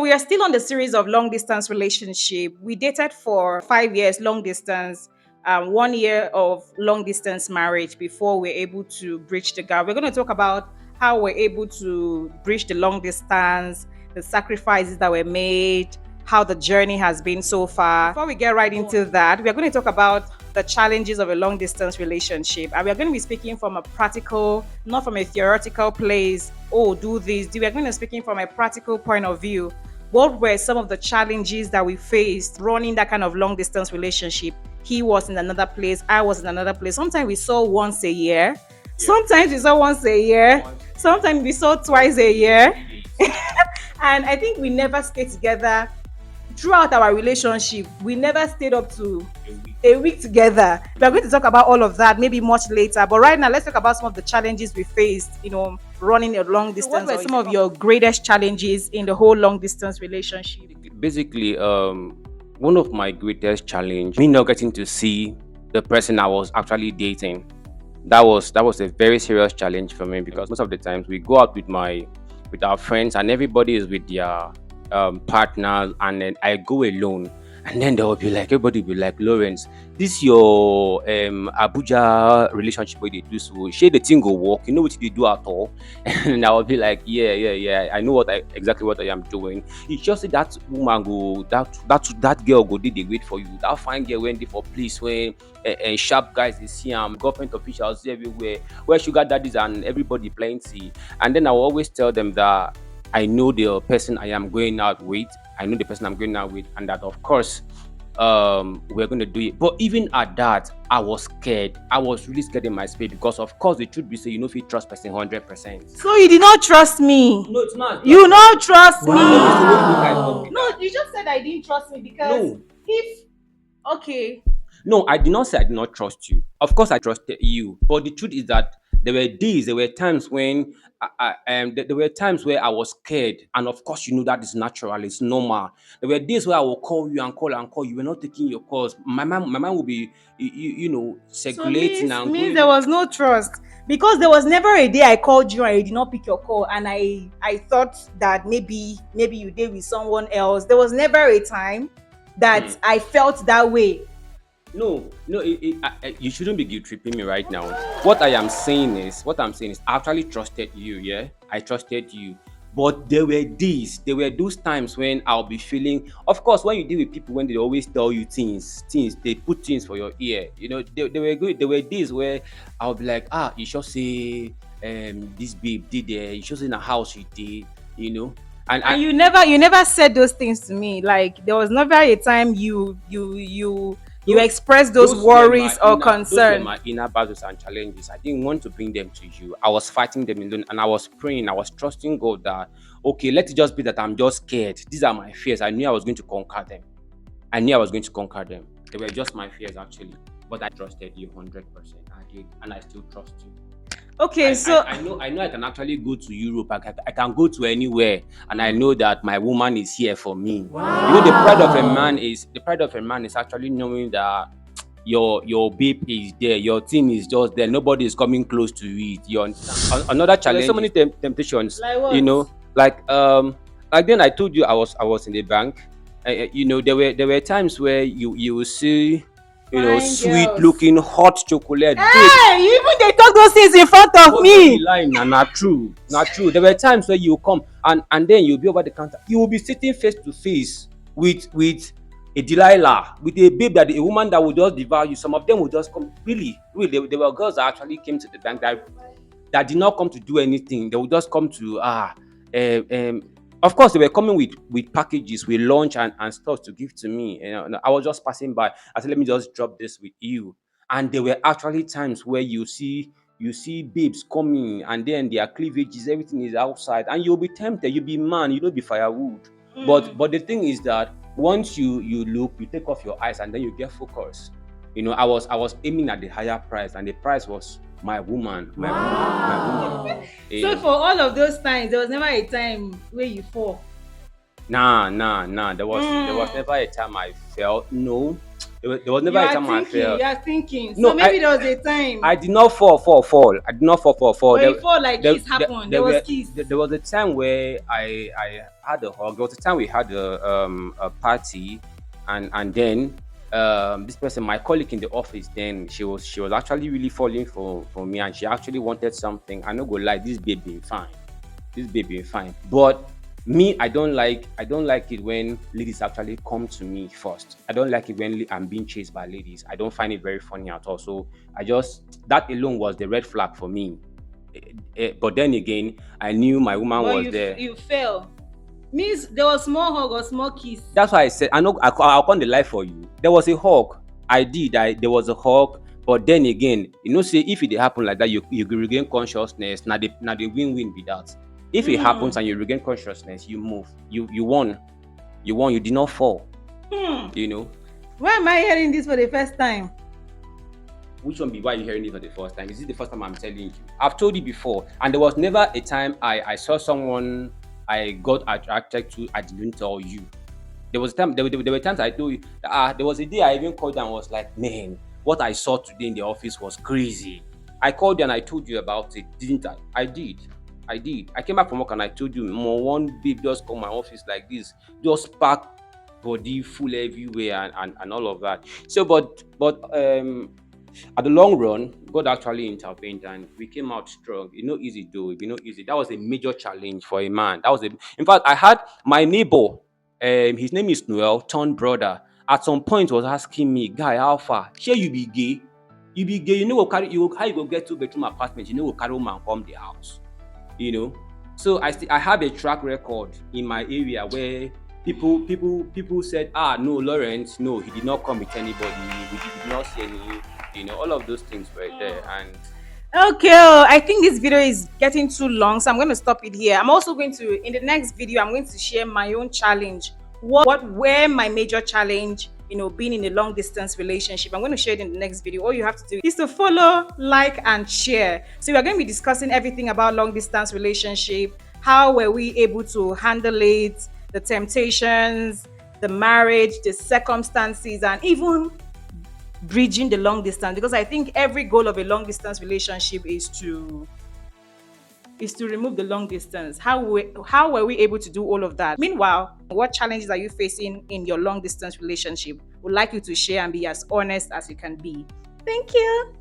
we are still on the series of long distance relationship. We dated for 5 years long distance, 1 year of long distance marriage before we're able to bridge the gap. We're going to talk about how we're able to bridge the long distance, the sacrifices that were made, how the journey has been so far. Before we get right into that, we're going to talk about the challenges of a long distance relationship. And we're going to be speaking from a practical, not from a theoretical place. Oh, do this. We're going to be speaking from a practical point of view. What were some of the challenges that we faced running that kind of long distance relationship? He was in another place, I was in another place. Sometimes we saw once a year. Sometimes we saw once a year. Sometimes we saw twice a year. And I think we never stayed together throughout our relationship. We never stayed up to a week together. We're going to talk about all of that maybe much later. But right now, let's talk about some of the challenges we faced, running a long distance. So what were some of your greatest challenges in the whole long distance relationship? Basically, one of my greatest challenge, me not getting to see the person I was actually dating. That was a very serious challenge for me, because most of the times we go out with our friends and everybody is with their partners, and then I go alone, and then everybody will be like, Lawrence, this your Abuja relationship where they do so share the thing go work, you know what they do at all? And I will be like, yeah, I know exactly what I am doing. It's just that woman go, that girl go did they wait for you, that fine girl went there for place when sharp guys they see government officials everywhere, where sugar daddies and everybody plenty. And then I will always tell them that I know the person I am going out with. I know the person I'm going out with, and that of course, we're going to do it. But even at that, I was scared. I was really scared in my spirit, because of course the truth be say, if you trust person 100%. So you did not trust me? No, it's not. You not trust me? No, you just said I didn't trust me because okay. No, I did not say I did not trust you. Of course, I trusted you. But the truth is that there were times when there were times where I was scared, and of course, that is natural, it's normal. There were days where I will call you and call and call. You were not taking your calls. My mind will be, circulating and means there was no trust, because there was never a day I called you and you did not pick your call, and I thought that maybe you did with someone else. There was never a time that I felt that way. No, you shouldn't be guilt tripping me right now. What I'm saying is, I actually trusted you, yeah? I trusted you. But there were those times when I'll be feeling, of course, when you deal with people, when they always tell you things, they put things for your ear. They were good. There were days where I'll be like, you should say, this babe did it. You should say in a house she did, And you never said those things to me. Like, there was never a time you expressed those worries or concerns. Those were my inner battles and challenges. I didn't want to bring them to you. I was fighting them alone, and I was praying. I was trusting God that, okay, let it just be that I'm just scared. These are my fears. I knew I was going to conquer them. They were just my fears, actually. But I trusted you 100%. I did, and I still trust you. Okay, I know I can actually go to Europe. I can go to anywhere, and I know that my woman is here for me. Wow. The pride of a man is actually knowing that your babe is there, your team is just there, nobody is coming close to it. You understand? Another challenge. There's so many temptations. Like what? Like then I told you I was in the bank. There were times where you will see, sweet looking hot chocolate. Hey, even they talk those things in front of me. Lying, not true. There were times where you come and then you'll be over the counter. You will be sitting face to face with a Delilah, with a babe, a woman that will just devour you. Some of them will just come. Really, there were girls that actually came to the bank that did not come to do anything. They would just come to of course, they were coming with packages, with lunch and stuff to give to me. I was just passing by. I said, let me just drop this with you. And there were actually times where you see babes coming, and then their cleavages, everything is outside, and you'll be tempted. You'll be man, you don't be firewood. But the thing is that once you look, you take off your eyes, and then you get focused. I was aiming at the higher price, and the price was my woman. My woman. So for all of those times, there was never a time where you fall. Nah. There was never a time I felt. No, There was never a time I fell. You are thinking. So No, maybe there was a time I did not fall. I did not fall. where you felt like kiss happened. There was kiss. There was a time where I had a hug. There was a time we had a party, and then this person, my colleague in the office, then she was actually really falling for me, and she actually wanted something. I no go lie, this baby fine. This baby fine. But me, I don't like it when ladies actually come to me first. I don't like it when I'm being chased by ladies. I don't find it very funny at all. So I just that alone was the red flag for me. But then again, I knew my woman But was there. you fell. Means there was small hug or small kiss. That's why I said I know I'll come the life for you. There was a hug. There was a hug. But then again, say if it dey happen like that, you go regain consciousness. Now the win-win be that. If it happens and you regain consciousness, you move. You won. You won. You did not fall. Hmm. You know. Why am I hearing this for the first time? Which one be why you hearing it for the first time? Is it the first time I'm telling you? I've told you before, and there was never a time I saw someone I got attracted to. I didn't tell you. There was a time. There were times I told you. There was a day I even called you and was like, man, what I saw today in the office was crazy. I called you and I told you about it, didn't I? I did. I did. I came back from work and I told you, one babe just come my office like this, just pack body full everywhere and all of that. So, but at the long run, God actually intervened and we came out strong. It's not easy though. It's not easy. That was a major challenge for a man. In fact, I had my neighbor, his name is Noel, turned brother. At some point was asking me, guy, how far? Share you be gay? You be gay, how you go get 2 bedroom apartment, go carry woman come the house. So I have a track record in my area where people said, no, Lawrence, no, he did not come with anybody, we did not see any, all of those things were there. And Okay, I think this video is getting too long, so I'm going to stop it here. I'm also going to, in the next video, I'm going to share my own challenge. What were my major challenge, being in a long distance relationship. I'm going to share it in the next video. All you have to do is to follow, like, and share. So we are going to be discussing everything about long distance relationship. How were we able to handle it, the temptations, the marriage, the circumstances, and even bridging the long distance, because I think every goal of a long distance relationship is to remove the long distance. How were we able to do all of that? Meanwhile, what challenges are you facing in your long distance relationship? Would like you to share and be as honest as you can be. Thank you.